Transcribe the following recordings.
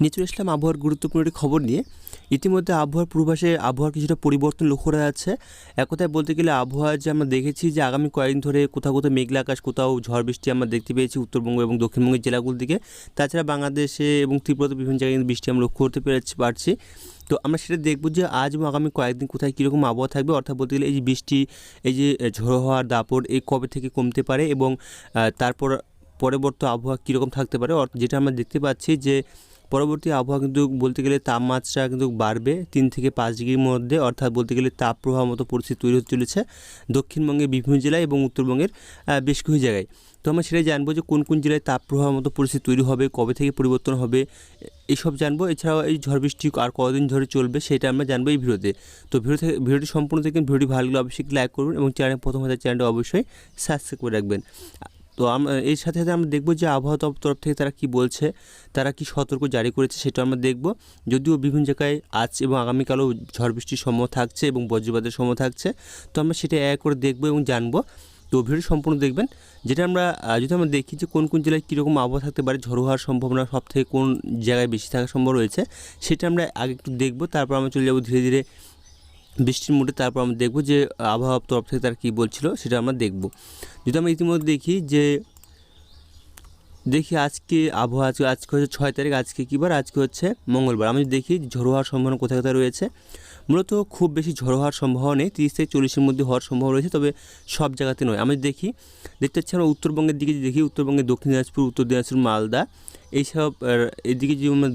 নিয়ে চলে আসলাম আবহাওয়ার গুরুত্বপূর্ণ একটি খবর নিয়ে। ইতিমধ্যে আবহাওয়ার পূর্বাভাসে আবহাওয়ার কিছুটা পরিবর্তন লক্ষ্য করা যাচ্ছে। এক কথায় বলতে গেলে আবহাওয়া যে আমরা দেখেছি যে আগামী কয়েকদিন ধরে কোথাও কোথাও মেঘলা আকাশ, কোথাও ঝড় বৃষ্টি আমরা দেখতে পেয়েছি উত্তরবঙ্গ এবং দক্ষিণবঙ্গের জেলাগুলোর দিকে। তাছাড়া বাংলাদেশে এবং ত্রিপুরাতে বিভিন্ন জায়গায় কিন্তু বৃষ্টি আমরা লক্ষ্য করতে পারছি। তো আমরা সেটা দেখব যে আজ এবং আগামী কয়েকদিন কোথায় কীরকম আবহাওয়া থাকবে, অর্থাৎ বলতে গেলে এই যে বৃষ্টি, এই যে ঝোড়ো হওয়ার দাপট এই কবে থেকে কমতে পারে এবং তারপর পরবর্তী আবহাওয়া কীরকম থাকতে পারে। যেটা আমরা দেখতে পাচ্ছি যে পরবর্তী আবহাওয়া কিন্তু বলতে গেলে তাপমাত্রা কিন্তু বাড়বে 3 থেকে 5 ডিগ্রির মধ্যে, অর্থাৎ বলতে গেলে তাপপ্রবাহ মতো পরিস্থিতি তৈরি হতে চলেছে দক্ষিণবঙ্গের বিভিন্ন জেলায় এবং উত্তরবঙ্গের বেশ কিছু জায়গায়। তো আমরা সেটাই জানবো যে কোন কোন জেলায় তাপপ্রবাহ মতো পরিস্থিতি তৈরি হবে, কবে থেকে পরিবর্তন হবে, এইসব জানবো। এছাড়াও এই ঝড় বৃষ্টি আর কতদিন ধরে চলবে সেটা আমরা জানবো এই ভিডিওতে। তো ভিডিওটি সম্পূর্ণ দেখবেন। ভিডিওটি ভালো লাগলে অবশ্যই লাইক করবেন এবং চ্যানেল প্রথম হতে চ্যানেলটা অবশ্যই সাবস্ক্রাইব করে রাখবেন। তো এর সাথে সাথে আমরা দেখব যে আবহাওয়া তরফ থেকে তারা কি বলছে, তারা কি সতর্ক জারি করেছে সেটা আমরা দেখব। যদিও বিভিন্ন জায়গায় আজ এবং আগামীকালও ঝড় বৃষ্টির সম্ভাবনা থাকছে এবং বজ্রপাতের সম্ভাবনা থাকছে, তো আমরা সেটা এক করে দেখব এবং জানবো। তো ভিডিও সম্পূর্ণ দেখবেন। যেটা আমরা যদি আমরা দেখি যে কোন কোন জেলায় কীরকম আবহাওয়া থাকতে পারে, ঝড়ো হওয়ার সম্ভাবনা সব থেকে কোন জায়গায় বেশি থাকার সম্ভাবনা রয়েছে সেটা আমরা আগে একটু দেখব। তারপর আমরা চলে যাব ধীরে ধীরে বৃষ্টির মুডে। তারপর আমরা দেখব যে আবহাওয়ার তরফ থেকে তারা কী বলছিল সেটা আমরা দেখব। যদি আমরা ইতিমধ্যে দেখি আজকে আবহাওয়া আজকে হচ্ছে 6 তারিখ, আজকে কী বার, আজকে হচ্ছে মঙ্গলবার। আমি দেখি ঝড়ো হওয়ার সম্ভাবনা কোথায় কোথায় রয়েছে। মূলত খুব বেশি ঝড়ো হওয়ার সম্ভাবনা নেই, 30 থেকে 40-এর মধ্যে হওয়ার সম্ভাবনা রয়েছে, তবে সব জায়গাতে নয়। আমি দেখতে পাচ্ছি আমরা উত্তরবঙ্গের দিকে দেখি, উত্তরবঙ্গের দক্ষিণ দিনাজপুর, উত্তর দিনাজপুর, মালদা এইসব এদিকে যদি আমরা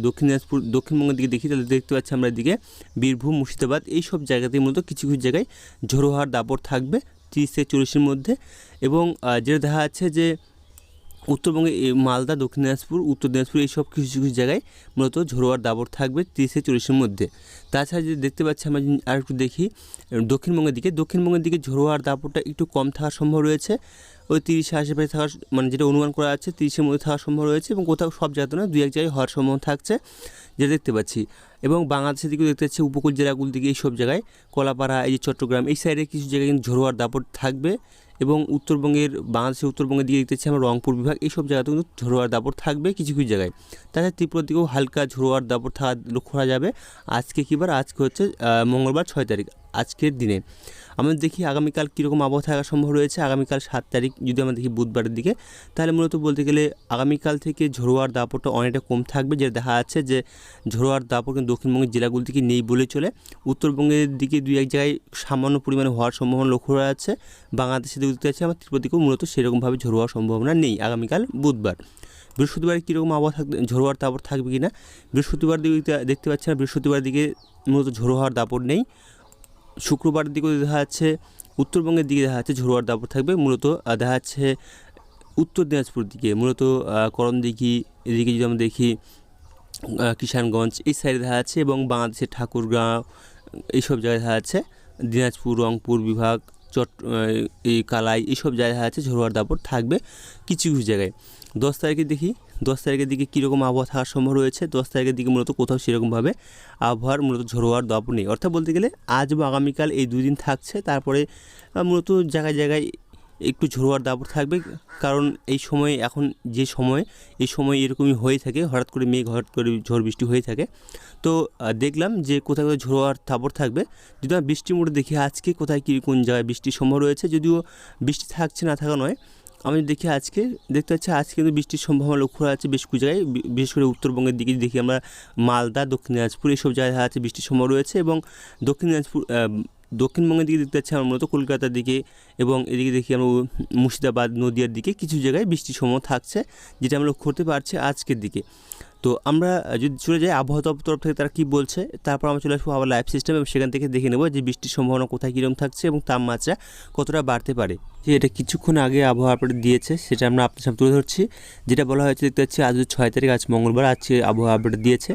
দক্ষিণবঙ্গের দিকে দেখি তাহলে দেখতে পাচ্ছি আমরা এদিকে বীরভূম, মুর্শিদাবাদ এইসব জায়গাতেই মূলত কিছু কিছু জায়গায় ঝড়ো হওয়ার দাপট থাকবে 30 থেকে 40-এর মধ্যে। এবং যেটা দেখা যাচ্ছে যে উত্তরবঙ্গে মালদা, দক্ষিণ দিনাজপুর, উত্তর দিনাজপুর এইসব কিছু কিছু জায়গায় মূলত ঝড়ো হওয়ার দাপট থাকবে 30 থেকে 40-এর মধ্যে। তাছাড়া যদি দেখতে পাচ্ছি আমরা আর একটু দেখি দক্ষিণবঙ্গের দিকে ঝড়ো হওয়ার দাপটটা একটু কম থাকার সম্ভব রয়েছে, ওই 30-এর আশেপাশে থাকার মানে যেটা অনুমান করা যাচ্ছে 30-এর মধ্যে থাকার সম্ভব রয়েছে এবং কোথাও সব জায়গাতে না 2-1 জায়গায় হওয়ার সম্ভাবনা থাকছে যেটা দেখতে পাচ্ছি। এবং বাংলাদেশের দিকেও দেখতে পাচ্ছি উপকূল জেলাগুলোর দিকে এইসব জায়গায় কলাপাড়া, এই যে চট্টগ্রাম এই সাইডে কিছু জায়গায় কিন্তু ঝড়ো হওয়ার দাপট থাকবে। এবং বাংলাদেশের উত্তরবঙ্গের দিকে দেখতে পাচ্ছি আমরা রংপুর বিভাগ এইসব জায়গাতেও কিন্তু ঝড়ো হওয়ার দাপট থাকবে কিছু কিছু জায়গায়। তাছাড়া ত্রিপুরার দিকেও হালকা ঝড়ো হওয়ার দাপট লক্ষ্য করা যাবে। আজকে কী বার, আজকে হচ্ছে মঙ্গলবার 6 তারিখ আজকের দিনে। আমরা দেখি আগামীকাল কীরকম আবহাওয়া থাকার সম্ভব রয়েছে। আগামীকাল 7 তারিখ যদি আমরা দেখি বুধবারের দিকে, তাহলে মূলত বলতে গেলে আগামীকাল থেকে ঝড়ো হওয়ার দাপটটা অনেকটা কম থাকবে, যেটা দেখা যাচ্ছে যে ঝড়ো হওয়ার দাপট কিন্তু দক্ষিণবঙ্গের জেলাগুলো থেকে নেই বলে চলে। উত্তরবঙ্গের দিকে 2-1 জায়গায় সামান্য পরিমাণে হওয়ার সম্ভাবনা লক্ষ্য করা যাচ্ছে। বাংলাদেশের দিকে দেখতে পাচ্ছি আমার ত্রিপুরা দিকেও মূলত সেরকমভাবে ঝড়ো হওয়ার সম্ভাবনা নেই আগামীকাল বুধবার। বৃহস্পতিবারে কীরকম আবহাওয়া ঝড়ো হওয়ার দাপট থাকবে কি না, বৃহস্পতিবার দিকে দেখতে পাচ্ছি না, বৃহস্পতিবার দিকে মূলত ঝড়ো হওয়ার দাপট নেই। শুক্রবারের দিকেও দেখা যাচ্ছে উত্তরবঙ্গের দিকে দেখা যাচ্ছে ঝড়ো হওয়ার দাপট থাকবে, মূলত দেখা যাচ্ছে উত্তর দিনাজপুর দিকে, মূলত করণদিঘি এদিকে যদি আমরা দেখি কিষানগঞ্জ এই সাইডে দেখা যাচ্ছে এবং বাংলাদেশের ঠাকুরগাঁও এইসব জায়গায় দেখা যাচ্ছে, দিনাজপুর, রংপুর বিভাগ, এই কালাই এইসব জায়গায় দেখা যাচ্ছে ঝড়ো হওয়ার দাপট থাকবে কিছু কিছু জায়গায়। 10 তারিখে দেখি 10 তারিখের দিকে কীরকম আবহাওয়া থাকার সম্ভব রয়েছে। 10 তারিখের দিকে মূলত কোথাও সেরকমভাবে আবহাওয়ার মূলত ঝড়ো হওয়ার দাপট নেই, অর্থাৎ বলতে গেলে আজ বা আগামীকাল এই 2 দিন থাকছে, তারপরে মূলত জায়গায় জায়গায় একটু ঝড়ো হওয়ার দাপট থাকবে। কারণ এই সময় এখন এই সময় এরকমই হয়ে থাকে, হঠাৎ করে মেঘ, হঠাৎ করে ঝড় বৃষ্টি হয়ে থাকে। তো দেখলাম যে কোথায় কোথায় ঝড়ো হওয়ার দাপট থাকবে। যদি আমরা বৃষ্টির মোড়ে দেখি আজকে কোথায় কী কোন জায়গায় বৃষ্টির সম্ভব রয়েছে, যদিও বৃষ্টি থাকছে না থাকা নয়। আমি দেখি আজকে দেখতে পাচ্ছি আজকে কিন্তু বৃষ্টির সম্ভাবনা লক্ষ্য করা যাচ্ছে বেশ কিছু জায়গায়, বিশেষ করে উত্তরবঙ্গের দিকে দেখি আমরা মালদা, দক্ষিণ দিনাজপুর এইসব জায়গায় আছে বৃষ্টির সম্ভাবনা রয়েছে। এবং দক্ষিণবঙ্গের দিকে দেখতে পাচ্ছি আমরা মূলত কলকাতার দিকে এবং এদিকে দেখি আমরা মুর্শিদাবাদ, নদিয়ার দিকে কিছু জায়গায় বৃষ্টির সম্ভাবনা থাকছে, যেটা আমরা লক্ষ্য করতে পারছি আজকের দিকে। তো আমরা যদি চলে যাই আবহাওয়া তরফ থেকে তারা কী বলছে, তারপর আমরা চলে আসবো আবার লাইভ সিস্টেম এবং সেখান থেকে দেখে নেব যে বৃষ্টির সম্ভাবনা কোথায় কীরকম থাকছে এবং তাপমাত্রা কতটা বাড়তে পারে। যে এটা কিছুক্ষণ আগে আবহাওয়া আপডেট দিয়েছে সেটা আমরা আপনার সামনে তুলে ধরছি। যেটা বলা হয়েছে দেখতে পাচ্ছি আজ 6 তারিখ, আজ মঙ্গলবার, আজকে আবহাওয়া আপডেট দিয়েছে।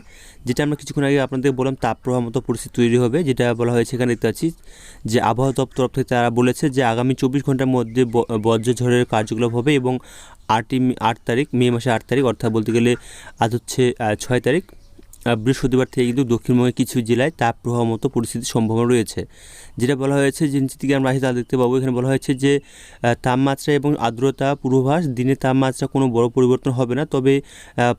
যেটা আমরা কিছুক্ষণ আগে আপনাদের বললাম তাপপ্রবাহ মতো পরিস্থিতি তৈরি হবে, যেটা বলা হয়েছে এখানে দেখতে পাচ্ছি যে আবহাওয়া তরফ থেকে তারা বলেছে যে আগামী 24 ঘন্টার মধ্যে বজ্রঝড়ের কার্যকলাপ হবে এবং 8 তারিখ, মে মাসে 8 তারিখ, অর্থাৎ বলতে গেলে আজ হচ্ছে 6 তারিখ, বৃহস্পতিবার থেকে কিন্তু দক্ষিণবঙ্গের কিছু জেলায় তাপপ্রবাহ মতো পরিস্থিতির সম্ভাবনা রয়েছে। যেটা বলা হয়েছে যে নিচের দিকে আমরা তা দেখতে পাবো, এখানে বলা হয়েছে যে তাপমাত্রা এবং আর্দ্রতা পূর্বাভাস, দিনের তাপমাত্রা কোনো বড় পরিবর্তন হবে না, তবে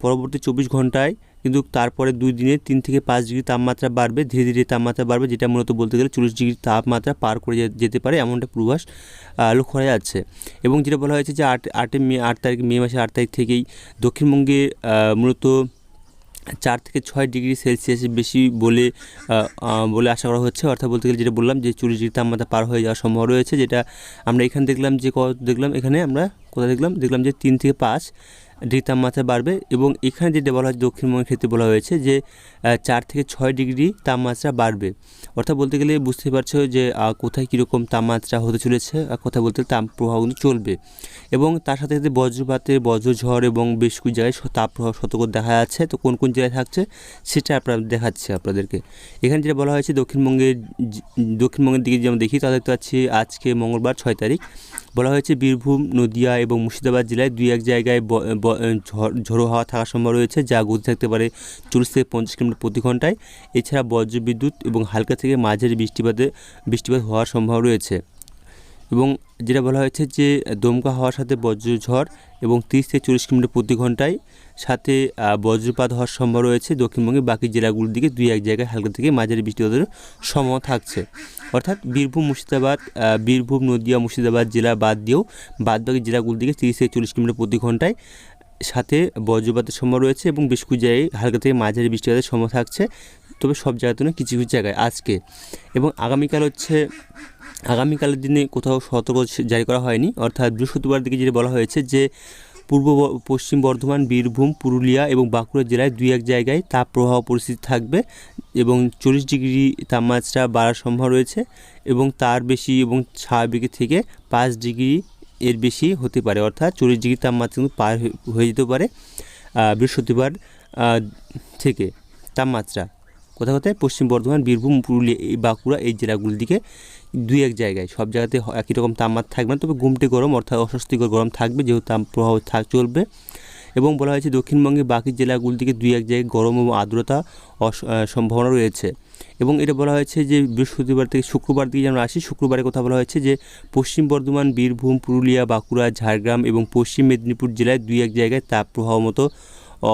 পরবর্তী 24 ঘন্টায় কিন্তু তারপরে 2 দিনে 3 থেকে 5 ডিগ্রি তাপমাত্রা বাড়বে, ধীরে ধীরে তাপমাত্রা বাড়বে, যেটা মূলত বলতে গেলে 40 ডিগ্রি তাপমাত্রা পার করে যেতে পারে এমনটা পূর্বাভাস লক্ষ্য করা যাচ্ছে। এবং যেটা বলা হয়েছে যে 8 তারিখ মে মাসের 8 তারিখ থেকেই দক্ষিণবঙ্গে মূলত 4 থেকে 6 ডিগ্রি সেলসিয়াস বেশি বলে আশা করা হচ্ছে। অর্থাৎ বলতে গেলে যেটা বললাম যে 40 ডিগ্রি তাপমাত্রা পার হয়ে যাওয়ার সম্ভাবনা রয়েছে, যেটা আমরা এখানে দেখলাম যে এখানে আমরা কোথায় দেখলাম যে 3 থেকে 5 ডিগ্রি তাপমাত্রা বাড়বে। এবং এখানে যেটা বলা হয় দক্ষিণবঙ্গের ক্ষেত্রে বলা হয়েছে যে 4 থেকে 6 ডিগ্রি তাপমাত্রা বাড়বে। অর্থাৎ বলতে গেলে বুঝতে পারছো যে কোথায় কীরকম তাপমাত্রা হতে চলেছে, কথা বলতে তাপ প্রবাহ কিন্তু চলবে। এবং তার সাথে সাথে বজ্রঝড় এবং বেশ কিছু জায়গায় তাপ প্রবাহ সতর্ক দেখা যাচ্ছে। তো কোন কোন জায়গায় থাকছে সেটা দেখাচ্ছি আপনাদেরকে। এখানে যেটা বলা হয়েছে দক্ষিণবঙ্গের দিকে যেমন দেখি তাহলে দেখতে পাচ্ছি আজকে মঙ্গলবার 6 তারিখ বলা হয়েছে বীরভূম, নদিয়া এবং মুর্শিদাবাদ জেলায় 2-1 জায়গায় ঝোড়ো হাওয়া থাকার সম্ভাবনা রয়েছে, যা গতি থাকতে পারে 40 থেকে 50 কিলোমিটার প্রতি ঘন্টায়। এছাড়া বজ্রবিদ্যুৎ এবং হালকা থেকে মাঝারি বৃষ্টিপাত হওয়ার সম্ভাবনা রয়েছে। এবং যেটা বলা হয়েছে যে দমকা হওয়ার সাথে বজ্রঝড় এবং 30 থেকে 40 কিলোমিটার প্রতি ঘন্টায় সাথে বজ্রপাত হওয়ার সম্ভাবনা রয়েছে। দক্ষিণবঙ্গের বাকি জেলাগুলির দিকে 2-1 জায়গায় হালকা থেকে মাঝারি বৃষ্টিপাতের সম্ভাবনা থাকছে। অর্থাৎ বীরভূম, নদিয়া, মুর্শিদাবাদ জেলা বাদ দিয়েও বাদবাকি জেলাগুলির দিকে 30 থেকে 40 কিলোমিটার প্রতি ঘন্টায় সাথে বজ্রপাতের সম্ভাবনা রয়েছে এবং বেশ কিছু জায়গায় হালকা থেকে মাঝারি বৃষ্টিপাতের সম্ভাবনা থাকছে, তবে সব জায়গাতে নয়, কিছু কিছু জায়গায় আজকে। এবং আগামীকালের দিনে কোথাও সতর্ক জারি করা হয়নি। অর্থাৎ বৃহস্পতিবার দিকে যেটা বলা হয়েছে যে পশ্চিম বর্ধমান, বীরভূম, পুরুলিয়া এবং বাঁকুড়া জেলায় 2-1 জায়গায় তাপ প্রবাহ পরিস্থিতি থাকবে এবং 40 ডিগ্রি তাপমাত্রা বাড়ার সম্ভাবনা রয়েছে এবং তার বেশি এবং স্বাভাবিকের থেকে 5 ডিগ্রি এর বেশি হতে পারে। অর্থাৎ 40 ডিগ্রি তাপমাত্রা কিন্তু পার হয়ে যেতে পারে বৃহস্পতিবার থেকে তাপমাত্রা কোথায় পশ্চিম বর্ধমান, বীরভূম, পুরুলিয়া, বাঁকুড়া এই জেলাগুলির দিকে 2-1 জায়গায়, সব জায়গাতে একই রকম তাপমাত্রা থাকবে না, তবে গুমটে গরম অর্থাৎ অস্বস্তিকর গরম থাকবে, যেহেতু তাপ প্রবাহ চলবে। এবং বলা হয়েছে দক্ষিণবঙ্গে বাকি জেলাগুলির দিকে 2-1 জায়গায় গরম এবং আর্দ্রতা সম্ভাবনা রয়েছে। এবং এটা বলা হয়েছে যে বৃহস্পতিবার থেকে শুক্রবার দিকে যেন আসি, শুক্রবারের কথা বলা হয়েছে যে পশ্চিম বর্ধমান, বীরভূম, পুরুলিয়া, বাঁকুড়া, ঝাড়গ্রাম এবং পশ্চিম মেদিনীপুর জেলায় 2-1 জায়গায় তাপ প্রবাহ মতো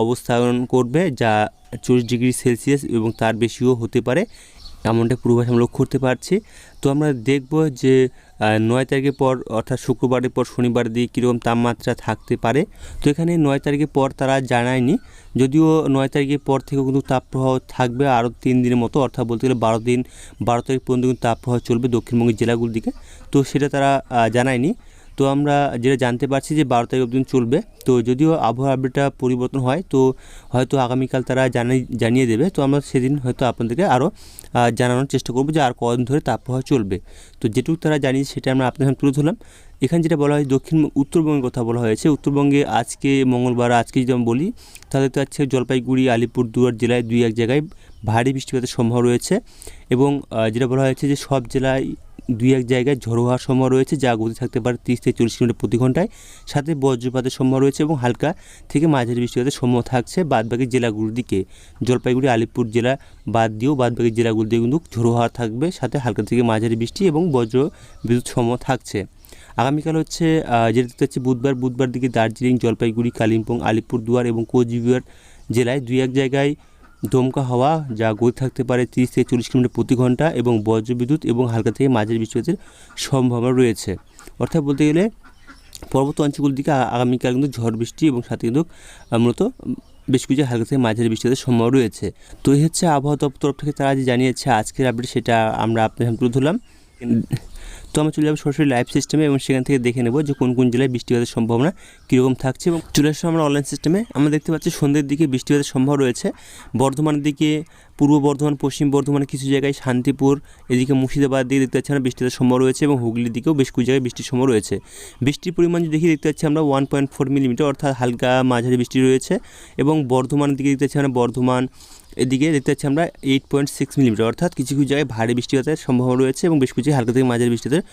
অবস্থান করবে, যা 40 ডিগ্রি সেলসিয়াস এবং তার বেশিও হতে পারে, এমনটা পূর্বাভাস আমরা লক্ষ্য করতে পারছি। তো আমরা দেখব যে 9 তারিখের পর অর্থাৎ শুক্রবারের পর শনিবার দিকে কীরকম তাপমাত্রা থাকতে পারে। তো এখানে 9 তারিখের পর তারা জানায়নি, যদিও 9 তারিখের পর থেকেও কিন্তু তাপপ্রবাহ থাকবে আরও 3 দিনের মতো, অর্থাৎ বলতে গেলে 12 তারিখ পর্যন্ত কিন্তু তাপপ্রবাহ চলবে দক্ষিণবঙ্গের জেলাগুলির দিকে। তো সেটা তারা জানায়নি। তো আমরা যেটা জানতে পারছি যে 12 তারিখ অবধি চলবে। তো যদিও আবহাওয়া আপডেটটা পরিবর্তন হয় তো হয়তো আগামীকাল তারা জানিয়ে দেবে। তো আমরা সেদিন হয়তো আপনাদেরকে আরও জানানোর চেষ্টা করব যে আর কদিন ধরে তাপপ্রবাহ চলবে। তো যেটুকু তারা জানিয়ে সেটা আমরা আপনাদের সামনে তুলে ধরলাম। এখানে যেটা বলা হয় উত্তরবঙ্গের কথা বলা হয়েছে। উত্তরবঙ্গে আজকে মঙ্গলবার, আজকে যদি আমি বলি তাহলে তো হচ্ছে জলপাইগুড়ি, আলিপুরদুয়ার জেলায় 2-1 জায়গায় ভারী বৃষ্টিপাতের সম্ভাবনা রয়েছে। এবং যেটা বলা হয়েছে যে সব জেলায় 2-1 জায়গায় ঝোড়ো হওয়ার সম্ভাবনা রয়েছে, যা গতি থাকতে পারে 30 থেকে 40 কিলোমিটার প্রতি ঘন্টায়, সাথে বজ্রপাতের সম্ভাবনা রয়েছে এবং হালকা থেকে মাঝারি বৃষ্টিপাতের সম্ভাবনা থাকছে বাদবাকি জেলাগুলির দিকে। জলপাইগুড়ি, আলিপুর জেলা বাদ দিয়েও বাদবাকি জেলাগুলির দিকে কিন্তু ঝোড়ো হওয়া থাকবে, সাথে হালকা থেকে মাঝারি বৃষ্টি এবং বজ্র বিদ্যুৎ সম্ভাবনা থাকছে। আগামীকাল হচ্ছে যেটা দেখতে হচ্ছে বুধবার দিকে দার্জিলিং, জলপাইগুড়ি, কালিম্পং, আলিপুরদুয়ার এবং কোচবিহার জেলায় 2-1 জায়গায় দমকা হাওয়া, যা গতি থাকতে পারে 30 থেকে 40 কিলোমিটার প্রতি ঘন্টা এবং বজ্রবিদ্যুৎ এবং হালকা থেকে মাঝারি বৃষ্টিপাতের সম্ভাবনা রয়েছে। অর্থাৎ বলতে গেলে পর্বত অঞ্চলগুলির দিকে আগামীকাল কিন্তু ঝড় বৃষ্টি এবং সাথে কিন্তু মূলত বেশ কিছু হালকা থেকে মাঝারি বৃষ্টিপাতের সম্ভাবনা রয়েছে। তো এই হচ্ছে আবহাওয়া দপ্তর তরফ থেকে তারা যে জানিয়েছে আজকের আপডেট, সেটা আমরা আপনাদের সামনে তুলে ধরলাম। তো আমরা চলে যাবো সরাসরি লাইভ সিস্টেমে এবং সেখান থেকে দেখে নেব যে কোন কোন জেলায় বৃষ্টিপাতের সম্ভাবনা কীরকম থাকছে। এবং চলে আসলাম আমরা অনলাইন সিস্টেমে। আমরা দেখতে পাচ্ছি সন্ধ্যের দিকে বৃষ্টিপাতের সম্ভাবনা রয়েছে বর্ধমানের দিকে, পূর্ব বর্ধমান, পশ্চিম বর্ধমানের কিছু জায়গায়, শান্তিপুর, এদিকে মুর্শিদাবাদ দিকে দেখতে পাচ্ছি আমরা বৃষ্টিপাতের সম্ভাবনা রয়েছে এবং হুগলির দিকেও বেশ কিছু জায়গায় বৃষ্টির সম্ভাবনা রয়েছে। বৃষ্টির পরিমাণ যদি দেখি দেখতে পাচ্ছি আমরা 1.4 মিলিমিটার, অর্থাৎ হালকা মাঝারি বৃষ্টি রয়েছে। এবং বর্ধমানের দিকে দেখতে পাচ্ছি আমরা এদিকে দেখতে পাচ্ছি আমরা 8.6 মিলিমিটার, অর্থাৎ কিছু কিছু জায়গায় ভারী বৃষ্টিপাতের সম্ভাবনা রয়েছে এবং বেশ কিছু হালকা থেকে মাঝারি বৃষ্টিপাতের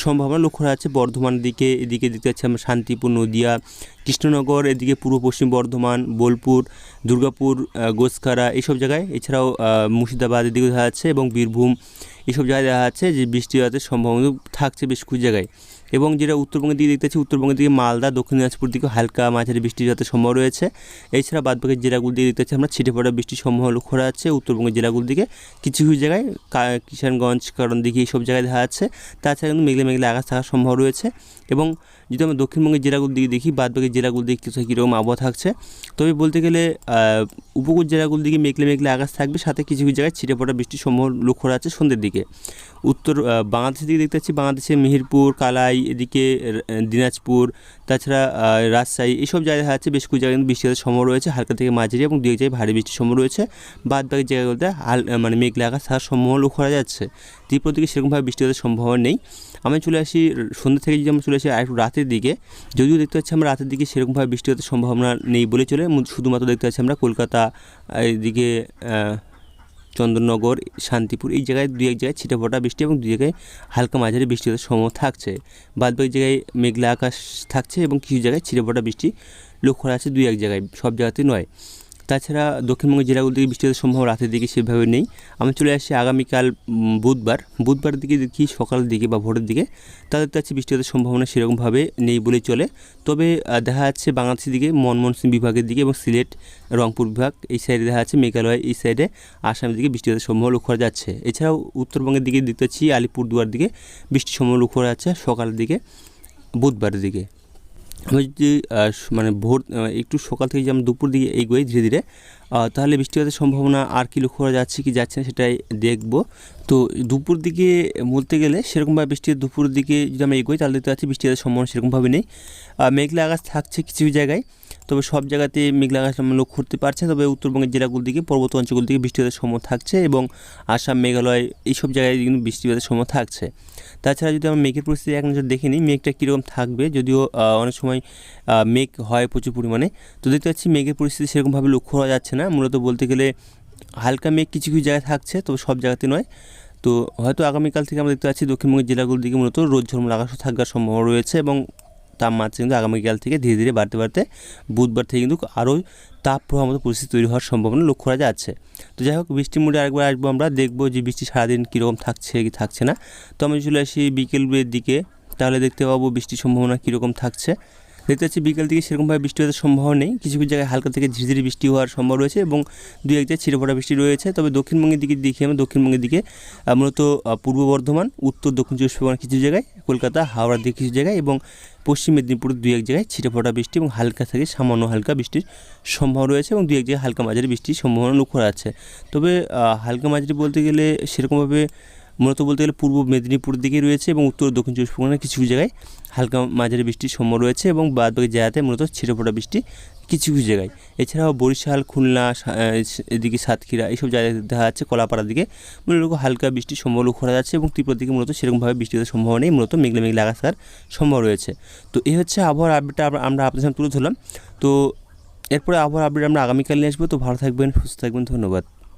সম্ভাবনা লক্ষ্য করা যাচ্ছে বর্ধমানের দিকে। এদিকে দেখতে পাচ্ছি আমরা শান্তিপুর, নদিয়া, কৃষ্ণনগর, এদিকে পূর্ব পশ্চিম বর্ধমান, বোলপুর, দুর্গাপুর, গোসখারা এইসব জায়গায়, এছাড়াও মুর্শিদাবাদ এদিকে দেখা যাচ্ছে এবং বীরভূম এইসব জায়গায় দেখা যাচ্ছে যে বৃষ্টিপাতের সম্ভাবনা থাকছে বেশ কিছু জায়গায়। এবং যেটা উত্তরবঙ্গের দিকে দেখতে পাচ্ছি, উত্তরবঙ্গের দিকে মালদা, দক্ষিণ দিনাজপুর দিকে হালকা মাঝারি বৃষ্টিপাতের সম্ভাবনা রয়েছে। এছাড়া বাদবাকি জেলাগুলো দিকে দেখতে পাচ্ছি আমরা ছিটে ফোটা বৃষ্টির সম্ভাবনা লক্ষ্য করা যাচ্ছে উত্তরবঙ্গের জেলাগুলোর দিকে। কিছু কিছু জায়গায় কিষানগঞ্জ, কারণ দিকে এইসব জায়গায় দেখা যাচ্ছে। তাছাড়া কিন্তু মেঘলে মেঘলে আকাশ থাকার সম্ভাবনা রয়েছে। এবং যদি আমরা দক্ষিণবঙ্গের জেলাগুলোর দিকে দেখি, বাদবাকি জেলাগুলোর দিকে কীরকম আবহাওয়া থাকছে, তবে বলতে গেলে উপকূল জেলাগুলোর দিকে মেঘলে মেঘলে আকাশ থাকবে, সাথে কিছু কিছু জায়গায় ছিটে ফোটা বৃষ্টির সম্ভাবনা লক্ষ্য করা যাচ্ছে সন্ধ্যের দিকে। উত্তর বাংলাদেশের দিকে দেখতে পাচ্ছি, বাংলাদেশে মেহেরপুর, কালাই, এদিকে দিনাজপুর, তাছাড়া রাজশাহী, এইসব জায়গায় দেখা যাচ্ছে বেশ কিছু জায়গায় কিন্তু বৃষ্টিপাতের সম্ভাবনা রয়েছে, হালকা থেকে মাঝারি, এবং দু এক জায়গায় ভারী বৃষ্টির সম্ভাবনা রয়েছে। বাদ বাকি জায়গাগুলোতে মানে মেঘলা আকাশ থাকার সম্ভাবনা লক্ষ্য করা যাচ্ছে। ত্রিপুরা দিকে সেরকমভাবে বৃষ্টিপাতের সম্ভাবনা নেই। আমি চলে আসি সন্ধ্যা থেকে, যদি আমরা চলে আসি আরেকটু রাতের দিকে, যদিও দেখতে পাচ্ছি আমরা রাতের দিকে সেরকমভাবে বৃষ্টিপাতের সম্ভাবনা নেই বলে চলে, শুধুমাত্র দেখতে পাচ্ছি আমরা কলকাতা, এদিকে চন্দননগর, শান্তিপুর, এই জায়গায় দু এক জায়গায় ছিটেফোঁটা বৃষ্টি এবং দু জায়গায় হালকা মাঝারি বৃষ্টিপাতের সম্ভাবনা থাকছে। বাদবাকি জায়গায় মেঘলা আকাশ থাকছে এবং কিছু জায়গায় ছিটেফোঁটা বৃষ্টি লক্ষ্য করা আছে দু এক জায়গায়, সব জায়গাতে নয়। তাছাড়া দক্ষিণবঙ্গের জেলাগুলো থেকে বৃষ্টিপাতের সম্ভাবনা রাতের দিকে সেভাবে নেই। আমি চলে আসছি আগামীকাল বুধবার দিকে দেখি সকালের দিকে বা ভোরের দিকে, তাদের কাছে বৃষ্টিপাতের সম্ভাবনা সেরকমভাবে নেই বলে চলে। তবে দেখা যাচ্ছে বাংলাদেশের দিকে ময়মনসিংহ বিভাগের দিকে এবং সিলেট, রংপুর বিভাগ এই সাইডে দেখা যাচ্ছে, মেঘালয় এই সাইডে, আসামের দিকে বৃষ্টিপাতের সম্ভাবনা লক্ষ্য করা যাচ্ছে। এছাড়াও উত্তরবঙ্গের দিকে দেখতে পাচ্ছি আলিপুরদুয়ার দিকে বৃষ্টির সম্ভাবনা লক্ষ্য করা যাচ্ছে সকালের দিকে বুধবারের দিকে। আমি যদি মানে ভোর একটু সকাল থেকে যেমন দুপুর দিকে এগোই ধীরে ধীরে, তাহলে বৃষ্টিপাতের সম্ভাবনা আর কি লক্ষ্য করা যাচ্ছে কি যাচ্ছে না সেটাই দেখব। তো দুপুর দিকে বলতে গেলে সেরকমভাবে দুপুরের দিকে যদি আমরা এগোই তাহলে দেখতে পাচ্ছি বৃষ্টিপাতের সম্ভাবনা সেরকমভাবে নেই। মেঘলা আকাশ থাকছে কিছু জায়গায়, তবে সব জায়গাতে মেঘলা আকাশ আমরা লক্ষ্য করতে পারছি। তবে উত্তরবঙ্গের জেলাগুলোর দিকে, পর্বত অঞ্চলগুলোর দিকে বৃষ্টিপাতের সম্ভাবনা থাকছে এবং আসাম, মেঘালয় এইসব জায়গায় কিন্তু বৃষ্টিপাতের সম্ভাবনা থাকছে। তাছাড়া যদি আমরা মেঘের পরিস্থিতি এক নজর দেখে নিই, মেঘটা কীরকম থাকবে, যদিও অনেক সময় মেঘ হয় প্রচুর পরিমাণে, তো দেখতে পাচ্ছি মেঘের পরিস্থিতি সেরকমভাবে লক্ষ্য করা যাচ্ছে না। মূলত বলতে গেলে হালকা মেঘ কিছু কিছু জায়গায় থাকছে, তবে সব জায়গাতে নয়। তো হয়তো আগামীকাল থেকে আমরা দেখতে পাচ্ছি দক্ষিণবঙ্গের জেলাগুলোর দিকে মূলত রোদ ঝলমল আকাশও থাকার সম্ভাবনা রয়েছে এবং তাপমাত্রা কিন্তু আগামীকাল থেকে ধীরে ধীরে বাড়তে বাড়তে বুধবার থেকে কিন্তু আরও তাপ প্রবাহ মতো পরিস্থিতি তৈরি হওয়ার সম্ভাবনা লক্ষ্য করা যাচ্ছে। তো যাই হোক, বৃষ্টির মুডে আরেকবার আসবো, আমরা দেখবো যে বৃষ্টি সারাদিন কীরকম থাকছে কি থাকছে না। তো আমি চলে আসি বিকেলের দিকে, তাহলে দেখতে পাবো বৃষ্টির সম্ভাবনা কীরকম থাকছে। দেখতে পাচ্ছি বিকেল থেকে সেরকমভাবে বৃষ্টি হওয়ার সম্ভাবনা নেই, কিছু কিছু জায়গায় হালকা থেকে ঝিরিঝিরি বৃষ্টি হওয়ার সম্ভব রয়েছে এবং দু এক জায়গায় ছিটেফোঁটা বৃষ্টি রয়েছে। তবে দক্ষিণবঙ্গের দিকে দেখি আমরা, দক্ষিণবঙ্গের দিকে মূলত পূর্ব বর্ধমান, উত্তর দক্ষিণ চব্বিশ পরগনা কিছু জায়গায়, কলকাতা, হাওড়ার দিকে কিছু জায়গায় এবং পশ্চিম মেদিনীপুরের দু এক জায়গায় ছিটেফোঁটা বৃষ্টি এবং হালকা থেকে সামান্য হালকা বৃষ্টির সম্ভাবনা রয়েছে এবং দু এক জায়গায় হালকা মাঝারি বৃষ্টির সম্ভাবনা লক্ষ্য করা যাচ্ছে। তবে হালকা মাঝারি বলতে গেলে সেরকমভাবে মূলত বলতে গেলে পূর্ব মেদিনীপুরের দিকে রয়েছে এবং উত্তর দক্ষিণ চব্বিশ পরগনার কিছু কিছু জায়গায় হালকা মাঝারি বৃষ্টির সম্ভাবনা রয়েছে এবং বাদবাকি জায়গাতে মূলত ছিটেফোঁটা বৃষ্টি কিছু কিছু জায়গায়। এছাড়াও বরিশাল, খুলনা, এদিকে সাতক্ষীরা এইসব জায়গায় দেখা যাচ্ছে, কলাপাড়ার দিকে মূলত হালকা বৃষ্টির সম্ভাবনা লক্ষ্য করা যাচ্ছে এবং ত্রিপুরার দিকে মূলত সেরকমভাবে বৃষ্টিপাতের সম্ভাবনা নেই, মূলত মেঘলা মেঘলা আকাশ থাকার সম্ভাবনা রয়েছে। তো এই হচ্ছে আবহাওয়ার আপডেটটা আমরা আপনাদের সামনে তুলে ধরলাম। তো এরপরে আবহাওয়ার আপডেট আমরা আগামীকাল নিয়ে আসবো। তো ভালো থাকবেন, সুস্থ থাকবেন, ধন্যবাদ।